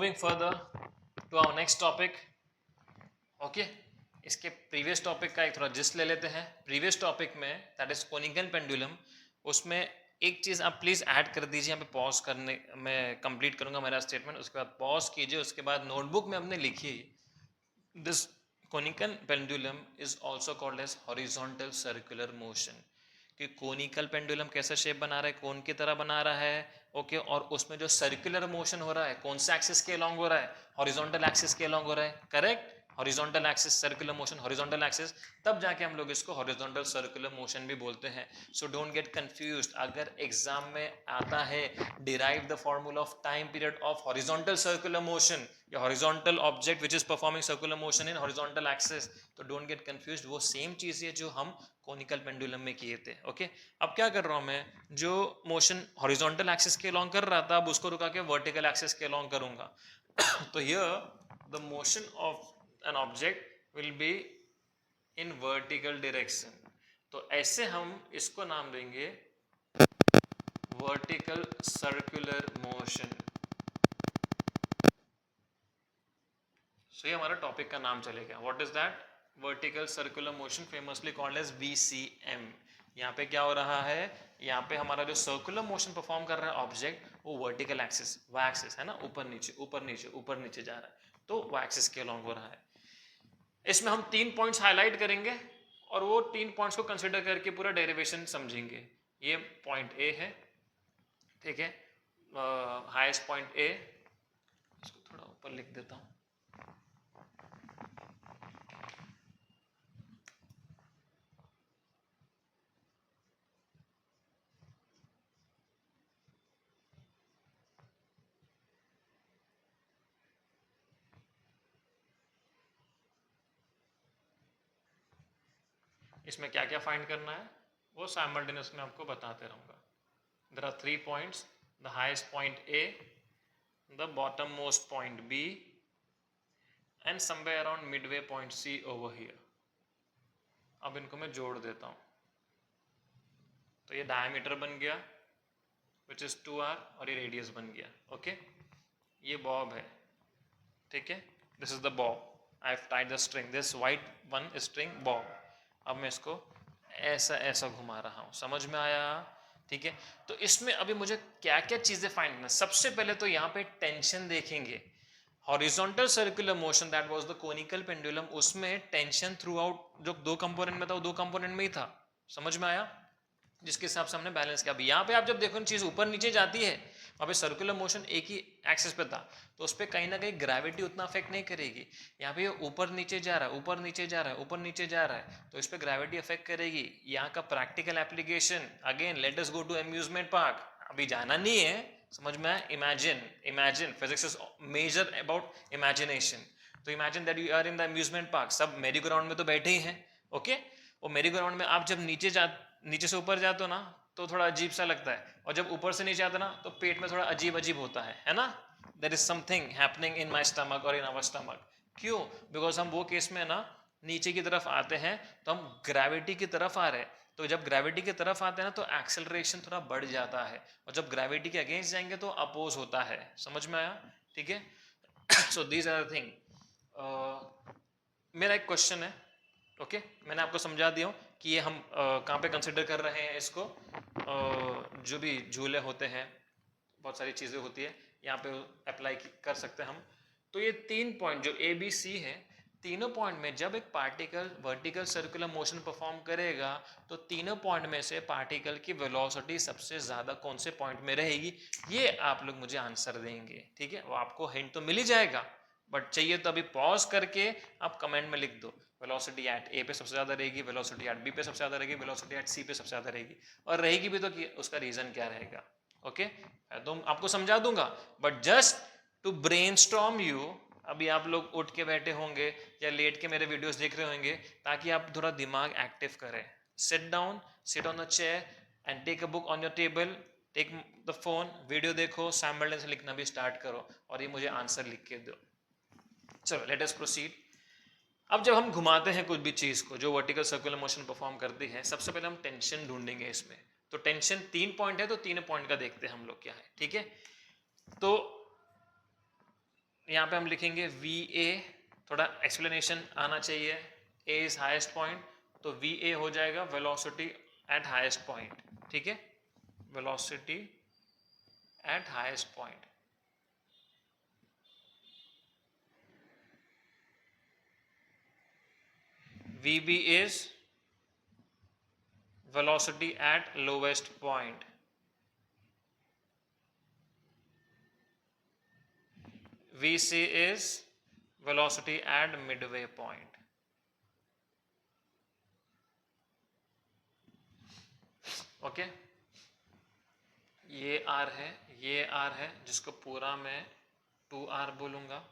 moving further to our next topic. Okay, इसके previous topic का एक थोड़ा जिस्ट ले लेते हैं. प्रीवियस टॉपिक में दैट इज कोनिकल पेंडुलम, उसमें एक चीज आप प्लीज ऐड कर दीजिए. यहाँ पे पॉज करने मैं कंप्लीट करूंगा मेरा स्टेटमेंट, उसके बाद पॉज कीजिए, उसके बाद नोटबुक में अपने लिखिए. This conical pendulum is also called as horizontal circular motion. कि कोनिकल पेंडुलम कैसा शेप बना रहा है, कोन की तरह बना रहा है. ओके, और उसमें जो सर्कुलर मोशन हो रहा है कौन से एक्सिस के अलोंग हो रहा है, हॉरिजॉन्टल एक्सिस के अलोंग हो रहा है. Correct, horizontal axis circular motion, horizontal axis, तब जाके हम लोग इसको हॉरिजॉन्टल सर्कुलर मोशन भी बोलते हैं. So don't get confused. अगर एग्जाम में आता है derive the formula of time period of horizontal circular motion या horizontal object which is performing circular motion in horizontal axis, तो डोंट गेट कंफ्यूज्ड. वो सेम चीज है जो हम कोनिकल पेंडुलम में किए थे. ओके, अब क्या कर रहा हूं मैं, जो मोशन हॉरिजॉन्टल एक्सिस के अलोंग कर रहा था अब उसको रुका के वर्टिकल एक्सिस के अलोंग करूंगा. तो here the motion of an object will be in vertical direction. तो ऐसे हम इसको नाम देंगे वर्टिकल सर्कुलर मोशन. सो ये हमारा टॉपिक का नाम चलेगा. What is that? Vertical circular motion, famously called as VCM. यहाँ पे क्या हो रहा है, यहाँ पे हमारा जो सर्कुलर मोशन परफॉर्म कर रहा है ऑब्जेक्ट, वो वर्टिकल एक्सिस, वो एक्सिस है ना, ऊपर नीचे ऊपर नीचे ऊपर नीचे जा रहा है, तो वो एक्सिस के अलोंग हो रहा है. इसमें हम 3 पॉइंट्स हाईलाइट करेंगे और वो 3 पॉइंट्स को कंसिडर करके पूरा डेरिवेशन समझेंगे. ये पॉइंट ए है, ठीक है, हाईएस्ट पॉइंट ए. इसको थोड़ा ऊपर लिख देता हूँ. इसमें क्या क्या फाइंड करना है वो साइमल्टेनियस में आपको बताते रहूंगा. There are 3 points, the highest point A, the bottom most point B and somewhere around midway point C over here. अब इनको मैं जोड़ देता हूं. तो ये डायमीटर बन गया विच इज 2r और ये रेडियस बन गया. ओके, ये बॉब है, ठीक है, this is the Bob. I have tied the string, this white one string Bob. अब मैं इसको ऐसा ऐसा घुमा रहा हूं. समझ में आया? ठीक है. तो इसमें अभी मुझे क्या क्या चीजें फाइंड करना. सबसे पहले तो यहाँ पे टेंशन देखेंगे. Horizontal circular motion that was the conical pendulum, उसमें टेंशन थ्रू आउट जो 2 कंपोनेंट में था वो 2 कंपोनेंट में ही था. समझ में आया? जिसके हिसाब से हमने बैलेंस किया. अभी यहाँ पे आप जब देखो चीज ऊपर नीचे जाती है, वहाँ पे सर्कुलर मोशन एक ही एक्सिस पे था, तो उस पर कहीं ना कहीं ग्रेविटी उतना अफेक्ट नहीं करेगी. यहाँ पे ऊपर नीचे जा रहा है, ऊपर नीचे जा रहा है, ऊपर नीचे जा रहा है, तो इस पर ग्रेविटी अफेक्ट करेगी. यहाँ का practical application, again let us go to amusement park. अभी जाना नहीं है, समझ में आया? Imagine physics is major about imagination. तो imagine that you are in the amusement park. सब मेरी ग्राउंड में तो बैठे ही हैं. ओके, वो मेरी ग्राउंड में आप जब नीचे से ऊपर जाते हो ना तो थोड़ा अजीब सा लगता है, और जब ऊपर से नीचे आता ना तो पेट में थोड़ा अजीब अजीब होता है ना. There is something happening in my stomach और इन आवर स्टमक. क्यों? बिकॉज हम वो केस में ना नीचे की तरफ आते हैं तो हम ग्रेविटी की तरफ आ रहे हैं. तो जब ग्रेविटी की तरफ आते हैं ना तो एक्सेलरेशन थोड़ा बढ़ जाता है, और जब ग्रेविटी के अगेंस्ट जाएंगे तो अपोज होता है. समझ में आया? ठीक है. So these are the thing. मेरा एक क्वेश्चन है. ओके, मैंने आपको समझा दिया हूँ कि ये हम कहाँ पे कंसिडर कर रहे हैं इसको. जो भी झूले होते हैं, बहुत सारी चीज़ें होती है, यहाँ पे अप्लाई कर सकते हैं हम. तो ये 3 पॉइंट जो ए बी सी है, तीनों पॉइंट में जब एक particle vertical circular motion perform करेगा तो तीनों पॉइंट में से पार्टिकल की वेलोसिटी सबसे ज़्यादा कौन से पॉइंट में रहेगी, ये आप लोग मुझे आंसर देंगे. ठीक है, वो आपको हिंट तो मिल ही जाएगा, बट चाहिए तो अभी पॉज करके आप कमेंट में लिख दो वेलोसिटी एट ए पे सबसे ज़्यादा रहेगी, वेलोसिटी एट बी पे सबसे ज़्यादा रहेगी, वेलोसिटी एट सी पे सबसे ज़्यादा रहेगी, और रहेगी भी तो उसका रीज़न क्या रहेगा. ओके, तो आपको समझा दूंगा, but just to brainstorm you. अभी आप लोग उठ के बैठे होंगे या लेट के मेरे वीडियोस देख रहे होंगे, ताकि आप थोड़ा दिमाग एक्टिव करें. Sit down, sit on the chair and take a book on your table, take the phone, video देखो, साइमल्टेनियसली से लिखना भी स्टार्ट करो, और ये मुझे आंसर लिख के दो. चलो लेट अस प्रोसीड. अब जब हम घुमाते हैं कुछ भी चीज को जो वर्टिकल सर्कुलर मोशन परफॉर्म करती है, सबसे पहले हम टेंशन ढूंढेंगे इसमें. तो टेंशन 3 पॉइंट है, तो 3 पॉइंट का देखते हैं हम लोग क्या है. ठीक है, तो यहाँ पे हम लिखेंगे वी ए, थोड़ा एक्सप्लेनेशन आना चाहिए, ए इज हाईएस्ट पॉइंट, तो वी ए हो जाएगा वेलोसिटी एट हाईएस्ट पॉइंट, ठीक है, velocity at highest point. V B is velocity at lowest point, VC is velocity at midway point। Okay, ये R है, ये R है, जिसको पूरा मैं 2R बोलूँगा,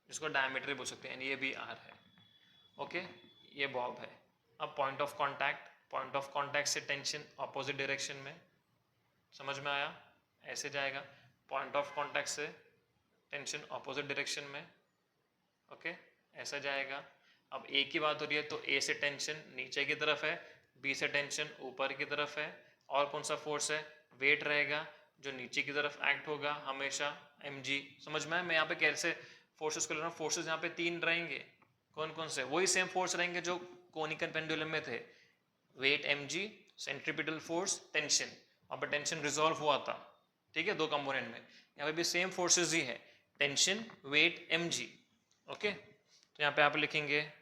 जिसको डायमीटर बोल सकते हैं, ये भी R है। ओके, ये बॉब है। अब point of contact, point of contact से टेंशन अपोजिट डायरेक्शन में, समझ में आया, ऐसे जाएगा, पॉइंट ऑफ कांटेक्ट से टेंशन अपोजिट डायरेक्शन में, ओके, ऐसा जाएगा। अब ए की बात हो रही है तो ए से टेंशन नीचे की तरफ है, बी से टेंशन ऊपर की तरफ है, और कौन सा फोर्स है, वेट रहेगा जो नीचे की तरफ एक्ट होगा हमेशा, mg। समझ में, मैं यहाँ पे कैसे फोर्सेस को ले रहा हूँ, फोर्सेस यहाँ पे 3 रहेंगे, कौन कौन से, वही सेम फोर्स रहेंगे जो कोनिकल पेंडुलम में थे, weight mg, centripetal force, tension. अब टेंशन रिजॉल्व हुआ था, ठीक है, 2 कंपोनेंट में, यहाँ पे भी सेम फोर्सेस ही है, टेंशन, वेट, mg। ओके, तो यहाँ पे आप लिखेंगे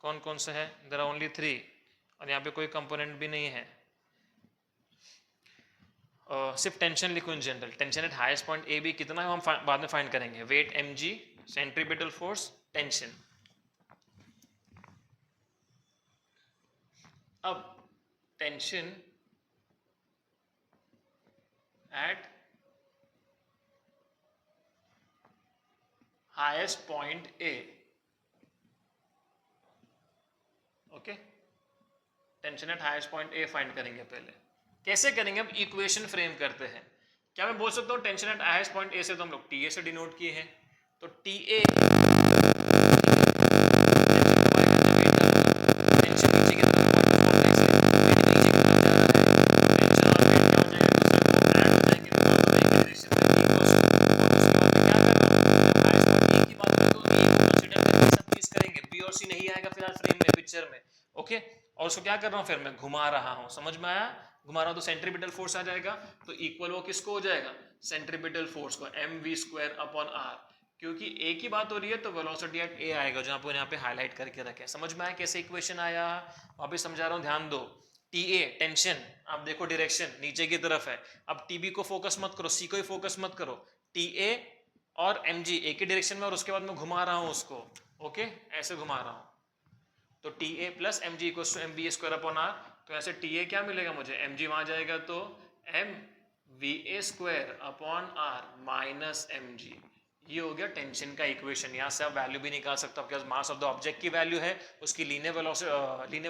कौन कौन से है, देयर आर ओनली 3, और यहाँ पे कोई कंपोनेंट भी नहीं है, सिर्फ टेंशन लिखो in general, tension at highest point A B कितना है हम बाद में फाइंड करेंगे, weight mg, centripetal force, tension. अब tension at highest point A, okay, tension at highest point A find करेंगे पहले। कैसे करेंगे, हम इक्वेशन फ्रेम करते हैं। क्या मैं बोल सकता हूँ टेंशन एट हाईएस्ट पॉइंट ए से तो हम लोग TA से डिनोट किए हैं, तो TA टेंशन नीचे की तरफ कॉन्टेक्ट से वेट नीचे की तरफ जा रहा है, टेंशन और वेट क्या हो जाएगा, दूसरे को ऐड हो जाएंगे तो दोनों एक डायरेक्शन में इक्वल्स, और उसके बाद क्या करना, हाईएस्ट पॉइंट ए की बात करें तो ए को कंसीडर करके सब चीज करेंगे, बी और सी नहीं आएगा फिलहाल फ्रेम में, पिक्चर में, ओके। और उसको क्या कर रहा हूँ, फिर मैं घुमा रहा हूँ, समझ में आया, घुमा रहा हूँ तो सेंट्रीपिटल फोर्स आ जाएगा, तो इक्वल वो किसको हो जाएगा, सेंट्रीपिटल फोर्स को, mv²/r, क्योंकि ए की बात हो रही है तो वेलोसिटी एट ए आएगा, जो आपको यहाँ पे हाईलाइट करके रखे। समझ में आया कैसे इक्वेशन आया, वापस समझा रहा हूँ, ध्यान दो। TA टेंशन, आप देखो डायरेक्शन नीचे की तरफ है, अब TB को फोकस मत करो, C को ही फोकस मत करो, TA और mg एक ही डायरेक्शन में, और उसके बाद मैं घुमा रहा हूँ उसको, ओके, ऐसे घुमा रहा हूँ, तो TA प्लस mg = mv²/r, तो ऐसे TA क्या मिलेगा मुझे, mg वहां जाएगा तो mva²/r माइनस mg, ये हो गया टेंशन का इक्वेशन। यहाँ से आप वैल्यू भी निकाल सकते हो, आपके पास मास ऑफ द ऑब्जेक्ट की वैल्यू है, उसकी लीनियर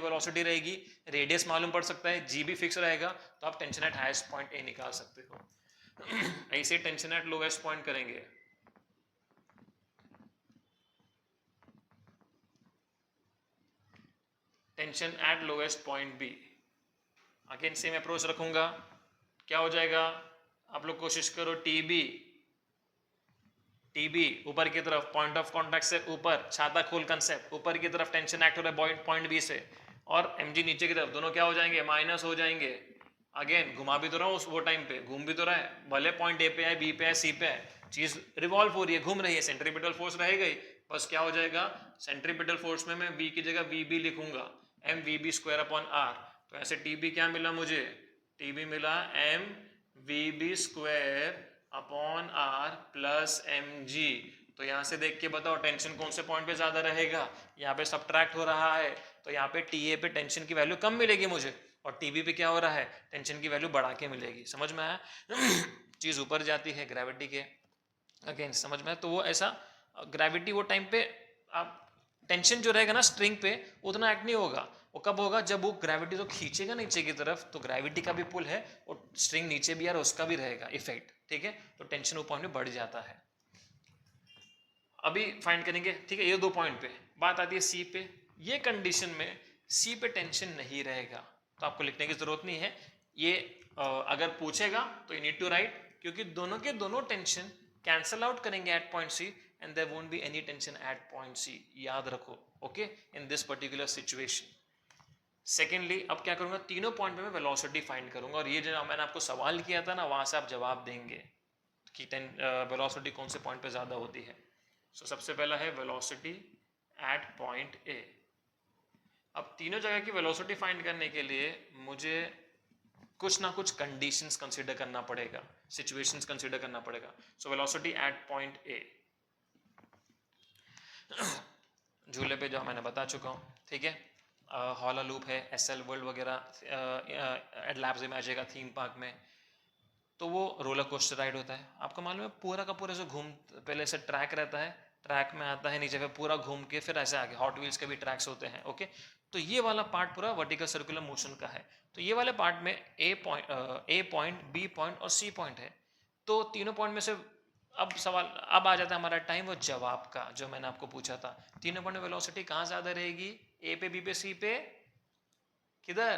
वेलोसिटी रहेगी, रेडियस मालूम पड़ सकता है, जी भी फिक्स रहेगा, तो आप tension at highest point A निकाल सकते हो। ऐसे टेंशन एट लोएस्ट पॉइंट करेंगे, tension at lowest point B, again same approach रखूंगा, क्या हो जाएगा, आप लोग कोशिश करो, TB ऊपर की तरफ, पॉइंट ऑफ कांटेक्ट से ऊपर, छाता खोल कंसेप्ट, ऊपर की तरफ टेंशन एक्ट हो रहा है पॉइंट बी से, और mg नीचे की तरफ, दोनों क्या हो जाएंगे, माइनस हो जाएंगे। अगेन घुमा भी तो रहा हूँ उस वो टाइम पे, घूम भी तो रहा है, भले पॉइंट ए पे है, बी पे है, सी पे है, चीज रिवॉल्व हो रही है, घूम रही है, सेंट्रीपिटल फोर्स रहेगी, बस क्या हो जाएगा, सेंट्रीपिटल फोर्स में मैं v की जगह vb लिखूंगा, mvb²/r, तो ऐसे TB क्या मिला मुझे, TB मिला mvb²/r प्लस mg। तो यहाँ से देख के बताओ टेंशन कौन से पॉइंट पे ज्यादा रहेगा, यहाँ पे सब्ट्रैक्ट हो रहा है, तो यहाँ पे TA पे टेंशन की वैल्यू कम मिलेगी मुझे, और TB पे क्या हो रहा है, टेंशन की वैल्यू बढ़ा के मिलेगी। समझ में आया, चीज ऊपर जाती है ग्रेविटी के अगेंस्ट, समझ में आया। तो वो ऐसा ग्रेविटी वो टाइम पे आप टेंशन जो रहेगा ना स्ट्रिंग पे उतना एक्ट नहीं होगा, वो कब होगा, जब वो ग्रेविटी तो खींचेगा नीचे की तरफ, तो ग्रेविटी का भी पुल है और स्ट्रिंग नीचे भी आ रहा है, उसका भी रहेगा इफेक्ट, ठीक है, तो टेंशन वो पॉइंट में बढ़ जाता है। अभी फाइंड करेंगे, ठीक है, ये 2 पॉइंट पे। बात आती है C पे, ये कंडीशन में C पे टेंशन नहीं रहेगा, तो आपको लिखने की जरूरत नहीं है, ये अगर पूछेगा तो यू नीड टू राइट, क्योंकि दोनों के दोनों टेंशन कैंसल आउट करेंगे at point C and there won't be any tension at point C, याद रखो, okay, in this particular situation. Secondly अब क्या करूंगा, तीनों पॉइंट पे मैं वेलोसिटी फाइंड करूंगा, और ये जो मैंने आपको सवाल किया था ना, वहां से आप जवाब देंगे कि वेलोसिटी कौन से पॉइंट पे ज़्यादा होती है। सो सबसे पहला है वेलोसिटी एट पॉइंट ए। अब तीनों जगह की वेलोसिटी फाइंड करने के लिए मुझे कुछ ना कुछ कंडीशंस कंसीडर करना पड़ेगा, सिचुएशंस कंसीडर करना पड़ेगा। सो वेलोसिटी एट पॉइंट ए, झूले पे जो मैंने बता चुका हूँ, ठीक है, हॉला लूप है, एसएल वर्ल्ड वगैरह एडलैब्स में आ जाएगा, थीम पार्क में, तो वो रोलर कोस्टर राइड होता है, आपको मालूम है, पूरा का पूरा जो घूम, पहले से ट्रैक रहता है, ट्रैक में आता है, नीचे पे पूरा घूम के फिर ऐसे आगे, हॉट व्हील्स के भी ट्रैक्स होते हैं, ओके। तो ये वाला पार्ट पूरा वर्टिकल सर्कुलर मोशन का है। तो ये वाले पार्ट में ए पॉइंट, बी पॉइंट और सी पॉइंट है। तो तीनों पॉइंट में से अब सवाल अब आ जाता है हमारा टाइम वो जवाब का, जो मैंने आपको पूछा था, तीनों पॉइंट में वेलोसिटी कहाँ ज़्यादा रहेगी, ए पे, बी पे, सी पे, किधर,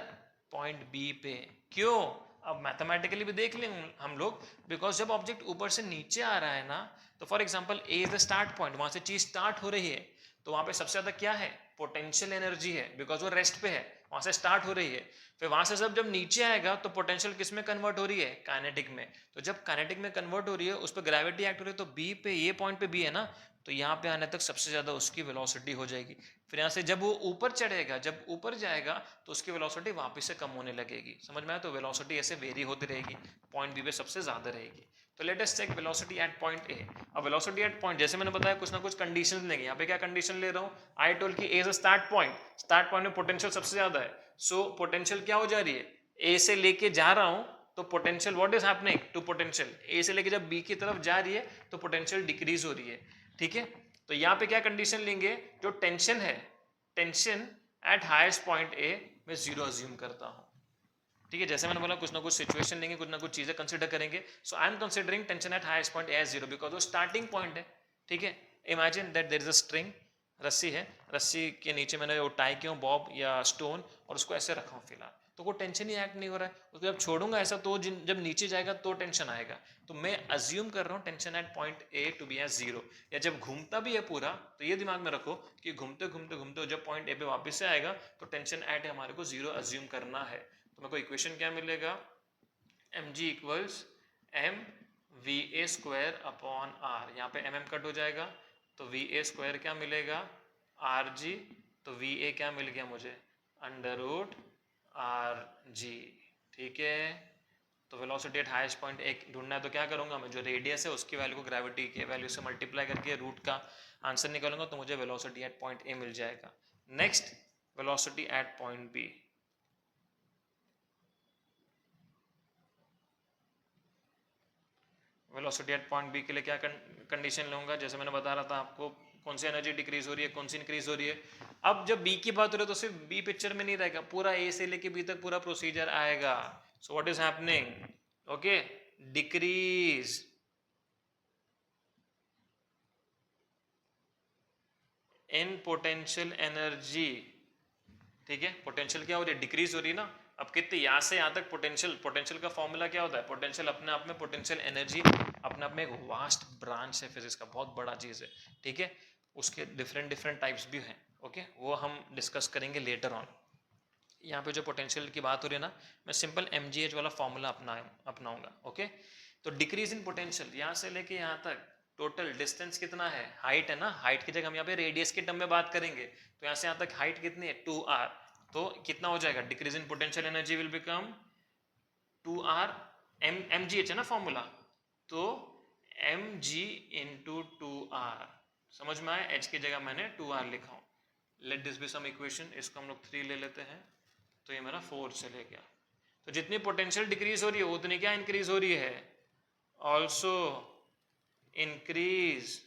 पॉइंट बी पे। क्यों, अब मैथमेटिकली भी देख लें हम लोग, बिकॉज जब ऑब्जेक्ट ऊपर से नीचे आ रहा है ना, तो for example A is the start point, वहां से चीज स्टार्ट हो रही है, तो वहां पे सबसे ज्यादा क्या है, पोटेंशियल एनर्जी है, बिकॉज वो रेस्ट पे है, वहां से स्टार्ट हो रही है। फिर वहां से जब नीचे आएगा तो पोटेंशियल किस में कन्वर्ट हो रही है, काइनेटिक में। तो जब काइनेटिक में कन्वर्ट हो रही है, उस पर ग्रेविटी एक्ट हो रही है, तो बी पे, ये पॉइंट पे बी है ना, तो यहाँ पे आने तक सबसे ज्यादा उसकी वेलोसिटी हो जाएगी। फिर यहाँ से जब वो ऊपर चढ़ेगा, जब ऊपर जाएगा, तो उसकी वेलोसिटी वापस से कम होने लगेगी, समझ में आया। तो वेलोसिटी ऐसे वेरी होती रहेगी, पॉइंट बी पे सबसे ज्यादा रहेगी। तो let us check velocity at point A. अब वेलोसिटी एट पॉइंट, जैसे मैंने बताया, कुछ ना कुछ कंडीशंस लेंगे। यहाँ पे क्या कंडीशन ले रहा हूँ, आई टोल्ड कि A is a start point, start point में पोटेंशियल सबसे ज्यादा है। सो पोटेंशियल क्या हो जा रही है, ए से लेके जा रहा हूँ, तो potential what is happening to potential, A से लेके जब बी की तरफ जा रही है तो पोटेंशियल डिक्रीज हो रही है, ठीक है। तो यहाँ पे क्या कंडीशन लेंगे, जो टेंशन है, टेंशन एट हाईएस्ट पॉइंट ए मैं जीरो अज्यूम करता हूँ, ठीक है। जैसे मैंने बोला, कुछ ना कुछ सिचुएशन लेंगे, कुछ ना कुछ चीजें कंसीडर करेंगे। So I am considering tension at highest point as zero, because वो स्टार्टिंग पॉइंट है, ठीक है। Imagine that there is a string, रस्सी है, रस्सी के नीचे मैंने वो टाई किया हूँ बॉब या स्टोन, और उसको ऐसे रखा हूँ फिलहाल, तो वो टेंशन ही एक्ट नहीं हो रहा है। उसको जब छोड़ूंगा ऐसा, तो जब नीचे जाएगा तो टेंशन आएगा। तो मैं अज्यूम कर रहा हूँ tension at point A to B as zero. या जब घूमता भी है पूरा, तो ये दिमाग में रखो कि घूमते घूमते घूमते जब पॉइंट ए पे वापस से आएगा, तो टेंशन एट हमारे को जीरो अज्यूम करना है। तो मेरे को इक्वेशन क्या मिलेगा, M G equals M V A square upon R, यहाँ पे एम एम कट हो जाएगा, तो वी ए स्क्वायर क्या मिलेगा, आर जी, तो वी ए क्या मिल गया मुझे, अंडर रूट आर जी, ठीक है। तो वेलोसिटी एट हाईएस्ट पॉइंट एक ढूंढना है, तो क्या करूंगा मैं, जो रेडियस है उसकी वैल्यू को ग्रेविटी के वैल्यू से मल्टीप्लाई करके रूट का आंसर निकालूंगा, तो मुझे वेलोसिटी एट पॉइंट ए मिल जाएगा। Next, velocity at point B. Velocity at point B के लिए क्या कंडीशन लूंगा, जैसे मैंने बता रहा था आपको, कौन सी एनर्जी डिक्रीज हो रही है, कौन सी इंक्रीज हो रही है। अब जब बी की बात हो रही है, तो सिर्फ बी पिक्चर में नहीं रहेगा, पूरा ए से लेके बी तक पूरा प्रोसीजर आएगा। So what is happening, okay, decrease in potential energy, ठीक है। पोटेंशियल क्या हो रही है, डिक्रीज हो रही है ना। अब कितने, यहाँ से यहाँ तक पोटेंशियल, पोटेंशियल का फॉर्मूला क्या होता है, पोटेंशियल अपने आप में, पोटेंशियल एनर्जी अपने आप में एक वास्ट ब्रांच है फिजिक्स का, बहुत बड़ा चीज़ है, ठीक है। उसके डिफरेंट डिफरेंट टाइप्स भी हैं, ओके, वो हम डिस्कस करेंगे लेटर ऑन। यहाँ पे जो पोटेंशियल की बात हो रही है ना, मैं सिंपल mgh वाला फॉर्मूला अपनाऊंगा, ओके। तो डिक्रीज इन पोटेंशियल, यहाँ से लेके यहाँ तक टोटल डिस्टेंस कितना है, हाइट है ना, हाइट की जगह हम यहाँ पे रेडियस के टर्म में बात करेंगे, तो यहाँ से यहाँ तक हाइट कितनी है, 2r, तो कितना हो जाएगा, decrease in potential energy will become 2r, mgh है ना फॉर्मूला, तो mg इंटू 2r, समझ में आया, h की जगह मैंने 2r लिखा हूँ। Let this be some equation, इसको हम लोग 3 ले लेते हैं, तो ये मेरा 4 चले गया। तो जितनी पोटेंशियल डिक्रीज हो रही है, उतनी क्या इंक्रीज हो रही है, also increase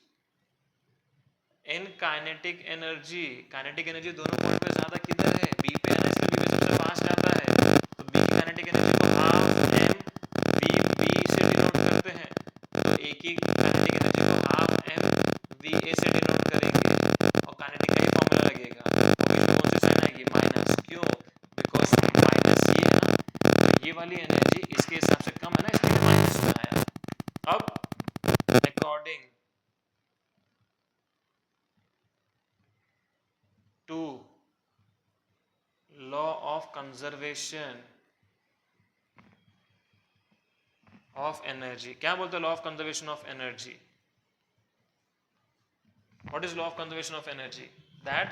in kinetic energy. Kinetic energy दोनों पॉइंट पे ज्यादा किधर है, बी पे है ना, इसलिए बी पे सबसे फास्ट जाता है, तो बी की काइनेटिक एनर्जी को हाफ एम वी बी से डिनोट करते हैं, तो ए की काइनेटिक एनर्जी को हाफ एम वी ए से डिनोट करेंगे, और काइनेटिक का ही फॉर्मूला लगेगा, कौन सी साइन आएगी, माइनस, क्यों, बिकॉज माइनस ये है ना, ये वाली एनर्जी इसके कंजर्वेशन ऑफ एनर्जी। क्या बोलते हैं law of conservation of energy? What is law of conservation of energy? That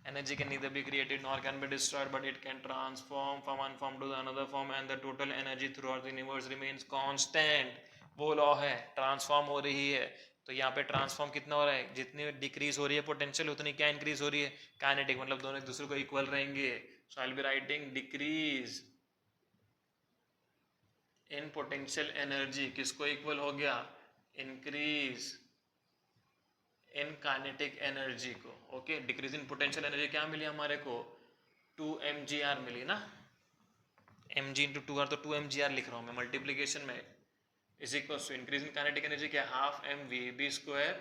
energy can neither be created nor can be destroyed, but it can transform from one form to the another form, and the total energy throughout the universe remains constant. वो law है, transform हो रही है। तो यहाँ पे transform कितना हो रहा है? जितनी डिक्रीज हो रही है पोटेंशियल, उतनी क्या इंक्रीज हो रही है? काइनेटिक, मतलब दोनों एक दूसरे को इक्वल रहेंगे। So I will be writing decrease in potential energy किसको इक्वल हो गया? इंक्रीज इन काइनेटिक एनर्जी को। Okay, decrease in potential energy क्या मिली हमारे को? 2 mgr मिली ना। mg इंटू 2r, तो 2 mgr लिख रहा हूँ मैं मल्टीप्लीकेशन में। Is equal to increase in kinetic energy क्या? Half mvb square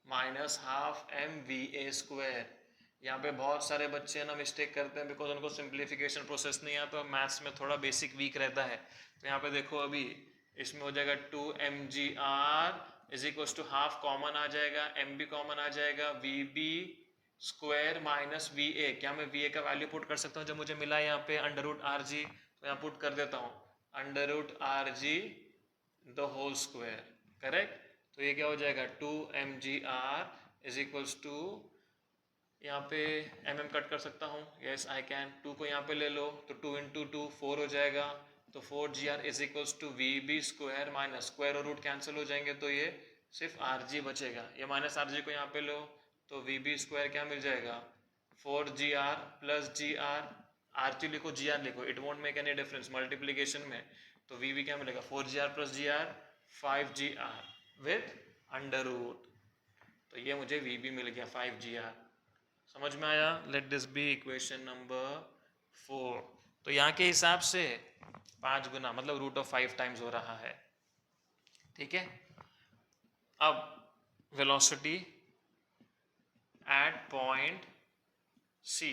minus half mva square. यहाँ पे बहुत सारे बच्चे ना मिस्टेक करते हैं बिकॉज उनको सिंप्लीफिकेशन प्रोसेस नहीं आता, मैथ्स में थोड़ा बेसिक वीक रहता है। तो यहाँ पे देखो अभी इसमें हो जाएगा 2 mgr is equal to half common आ जाएगा, एम बी कॉमन आ जाएगा, V B square minus V A. क्या मैं वी ए का वैल्यू पुट कर सकता हूँ? जब मुझे मिला यहाँ पे अंडर रूट आर जी, तो यहाँ पुट कर देता हूँ under root R G the whole square. Correct? तो ये क्या हो जाएगा? 2 mgr इज इक्वल्स टू, यहाँ पे mm कट कर सकता हूँ, यस आई कैन। 2 को यहाँ पे ले लो तो 2 इंटू 2 4 हो जाएगा, तो 4gr is equals to V B square minus square और रूट कैंसिल हो जाएंगे, तो ये सिर्फ आर जी बचेगा। ये माइनस आर जी को यहाँ पे लो तो वी बी स्क्वायर क्या मिल जाएगा? 4gr plus G R G लिखो, जी आर लिखो, it won't make any difference multiplication में। तो वी बी क्या मिलेगा? 4gr plus G R 5gr with under root. तो ये मुझे वी बी मिल गया 5gr। समझ में आया? Let this be equation number 4। तो यहाँ के हिसाब से 5 गुना मतलब रूट ऑफ 5 टाइम्स हो रहा है। ठीक है, अब velocity at point C,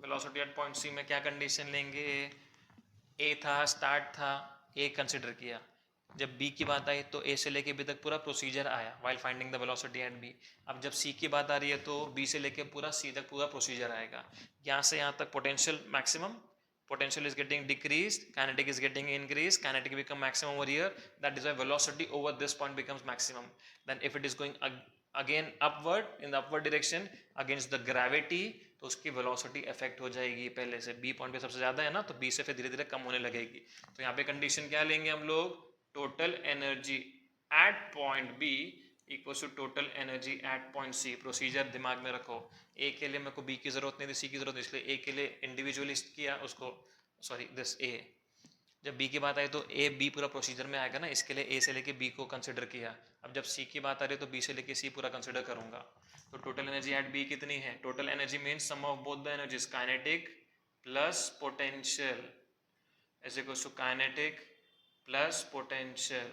velocity at point C में क्या कंडीशन लेंगे? ए था, स्टार्ट था, ए कंसिडर किया। जब बी की बात आई तो ए से लेके बी तक पूरा प्रोसीजर आया while finding the velocity at B. अब जब सी की बात आ रही है तो बी से लेके पूरा सी तक पूरा प्रोसीजर आएगा। यहाँ से यहाँ तक potential maximum, potential is getting decreased, kinetic is getting increased, kinetic become maximum over here, that is why velocity over this point becomes maximum. Then if it is going again upward in the upward direction against the gravity, तो उसकी velocity affect हो जाएगी पहले से। B point पे सबसे ज़्यादा है ना, तो B से फिर धीरे धीरे कम होने लगेगी। तो यहाँ पे कंडीशन क्या लेंगे हम लोग? Total energy at point B equal to total energy at point C. Procedure दिमाग में रखो, ए के लिए मेरे को बी की जरूरत नहीं थी, सी की जरूरत नहीं, इसलिए ए के लिए इंडिविजुअलिस्ट किया उसको, सॉरी दिस ए। जब बी की बात आई तो ए बी पूरा प्रोसीजर में आएगा ना, इसके लिए ए से लेके बी को कंसिडर किया। अब जब सी की बात आ रही है तो बी से लेके सी पूरा कंसिडर करूंगा। तो टोटल एनर्जी एट बी कितनी है? Total energy means sum of both the energies, kinetic plus potential is equal to kinetic plus potential.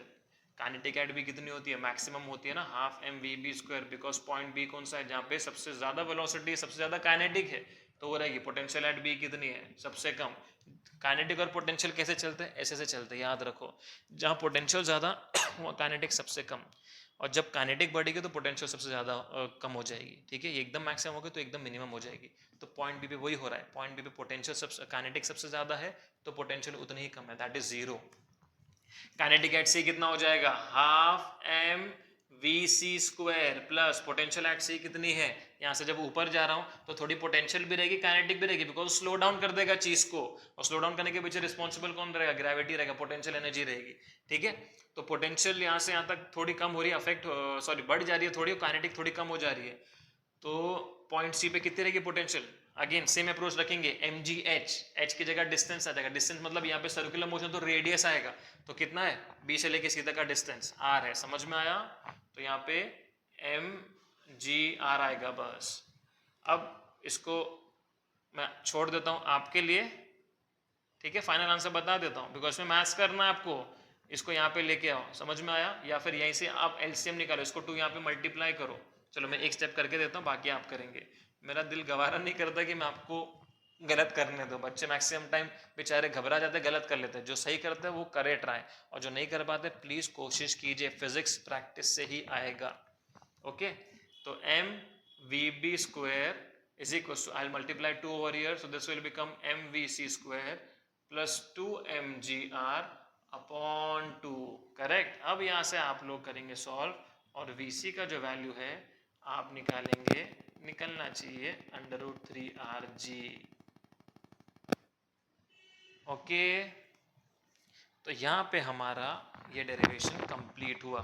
Kinetic at B कितनी होती है? मैक्सिमम होती है ना, half M V B square, because point B कौन सा है? जहाँ पे सबसे ज्यादा वेलोसिटी, सबसे ज्यादा काइनेटिक है, तो वो रहेगी। पोटेंशियल एट बी कितनी है? सबसे कम। काइनेटिक और पोटेंशियल कैसे चलते हैं? ऐसे से चलते हैं, याद रखो। जहाँ पोटेंशियल ज्यादा वहाँ काइनेटिक सबसे कम, और जब काइनेटिक बढ़ेगी तो पोटेंशियल सबसे ज्यादा कम हो जाएगी। ठीक है, ये एकदम मैक्सिमम होगी तो एकदम मिनिमम हो जाएगी। तो पॉइंट बी पे वही हो रहा है, पॉइंट बी पे पोटेंशियल सबसे, काइनेटिक सबसे ज्यादा है तो पोटेंशियल उतनी ही कम है, that is 0। Kinetic at C कितना हो जाएगा? Half M V C square plus potential at C कितनी है? यहाँ से जब ऊपर जा रहा हूँ तो थोड़ी पोटेंशियल भी रहेगी, काइनेटिक भी रहेगी, बिकॉज स्लो डाउन कर देगा चीज को, और स्लो डाउन करने के पीछे रिस्पॉन्सिबल कौन रहेगा? ग्रेविटी रहेगा, पोटेंशियल एनर्जी रहेगी। ठीक है, तो पोटेंशियल यहाँ से यहाँ तक थोड़ी कम हो रही है, अफेक्ट सॉरी बढ़ जा रही है थोड़ी, काइनेटिक थोड़ी कम हो जा रही है। तो पॉइंट सी पे कितनी रहेगी पोटेंशियल? अगेन सेम अप्रोच रखेंगे, एम जी एच, एच की जगह डिस्टेंस आ जाएगा। डिस्टेंस मतलब यहाँ पे सर्कुलर मोशन तो रेडियस आएगा, तो कितना है? बी से लेके सी तक का डिस्टेंस आर है। समझ में आया? तो यहाँ पे एम जी आर आएगा बस। अब इसको मैं छोड़ देता हूँ आपके लिए। ठीक है, फाइनल आंसर बता देता हूँ, बिकॉज में मैथ्स करना है आपको। इसको यहाँ पे लेके आओ, समझ में आया? या फिर यहीं से आप एलसीएम निकालो, इसको 2 यहाँ पे मल्टीप्लाई करो। चलो मैं एक स्टेप करके देता हूँ, बाकी आप करेंगे। मेरा दिल गवारा नहीं करता कि मैं आपको गलत करने दो। बच्चे मैक्सिमम टाइम बेचारे घबरा जाते, गलत कर लेते हैं। जो सही करते हैं वो करे ट्राई, और जो नहीं कर पाते प्लीज कोशिश कीजिए, फिजिक्स प्रैक्टिस से ही आएगा। ओके, तो M V B square is equals to, I'll multiply 2 over here, so this will become mvc square plus 2 mgr upon 2. Correct. अब यहाँ से आप लोग करेंगे सॉल्व, और vc का जो वैल्यू है आप निकलना चाहिए √3rg. ओके, तो यहाँ पे हमारा ये डेरिवेशन कंप्लीट हुआ.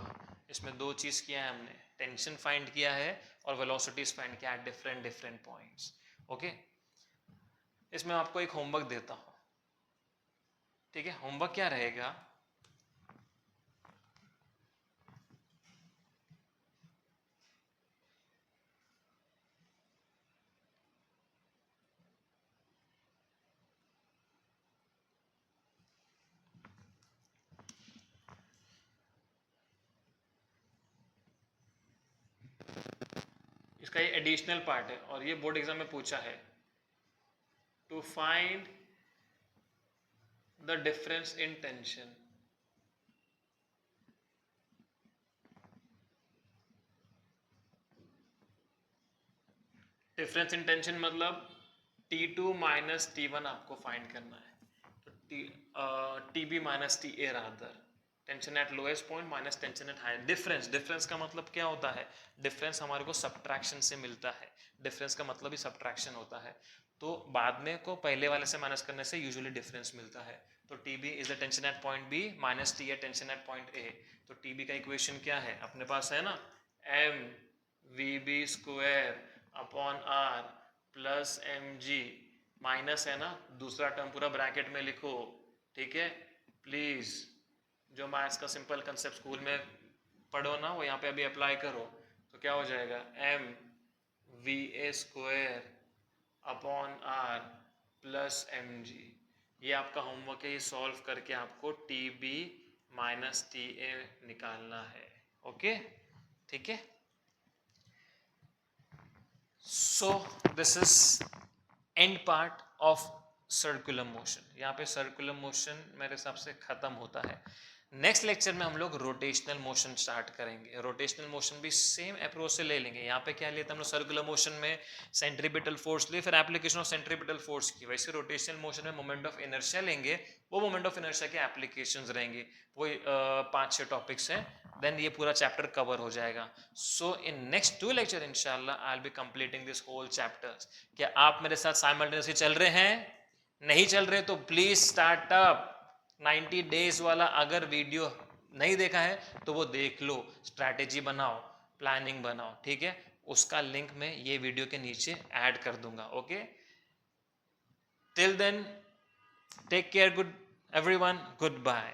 इसमें दो चीज़ किया है हमने, टेंशन फाइंड किया है और वेलोसिटीज फाइंड किया है एट डिफरेंट पॉइंट्स. ओके, इसमें आपको एक होमवर्क देता हूँ. ठीक है, होमवर्क क्या रहेगा, इसका ये एडिशनल पार्ट है और ये बोर्ड एग्जाम में पूछा है. To find the difference in tension. Difference in tension मतलब T2 माइनस T1 आपको फाइंड करना है. तो TB minus TA rather, tension at lowest point minus tension at high. Difference का मतलब क्या होता है, डिफरेंस हमारे को सब्ट्रैक्शन से मिलता है. डिफरेंस का मतलब ही सब्ट्रैक्शन होता है. तो बाद में को पहले वाले से माइनस करने से यूजुअली डिफरेंस मिलता है. तो TB is the tension at point B minus TA tension at point A. तो TB का इक्वेशन क्या है अपने पास है ना, mVB square upon R plus mg minus है ना, दूसरा टर्म पूरा ब्रैकेट में लिखो. ठीक है, प्लीज जो मैथ्स का सिंपल कंसेप्ट स्कूल में पढ़ो ना वो यहाँ पे अभी अप्लाई करो. तो क्या हो जाएगा, mVA square upon R plus mg. ये आपका होमवर्क है, ये सॉल्व करके आपको TB माइनस TA निकालना है. ओके, ठीक है. So this is and part of circular motion. यहाँ पे सर्कुलर मोशन मेरे हिसाब से खत्म होता है. नेक्स्ट लेक्चर में हम लोग रोटेशनल मोशन स्टार्ट करेंगे. रोटेशनल मोशन भी सेम अप्रोच से ले लेंगे. यहाँ पे क्या लिया था हम लोग, सर्कुलर मोशन में सेंट्रीपिटल फोर्स लिए, फिर एप्लीकेशन ऑफ सेंट्रीपिटल फोर्स की. वैसे रोटेशनल मोशन में मोमेंट ऑफ इनर्शिया लेंगे, वो मोमेंट ऑफ इनर्शिया के एप्लीकेशंस रहेंगे. वो 5-6 टॉपिक्स हैं, देन ये पूरा चैप्टर कवर हो जाएगा. सो इन नेक्स्ट 2 लेक्चर इंशाल्लाह I will be completing this whole chapters. क्या आप मेरे साथ साइमल्टेनियसली चल रहे हैं? नहीं चल रहे तो प्लीज स्टार्ट अप 90 डेज वाला. अगर वीडियो नहीं देखा है तो वो देख लो, स्ट्रैटेजी बनाओ, प्लानिंग बनाओ. ठीक है, उसका लिंक मैं ये वीडियो के नीचे ऐड कर दूंगा. Okay, till then take care, good everyone, good bye.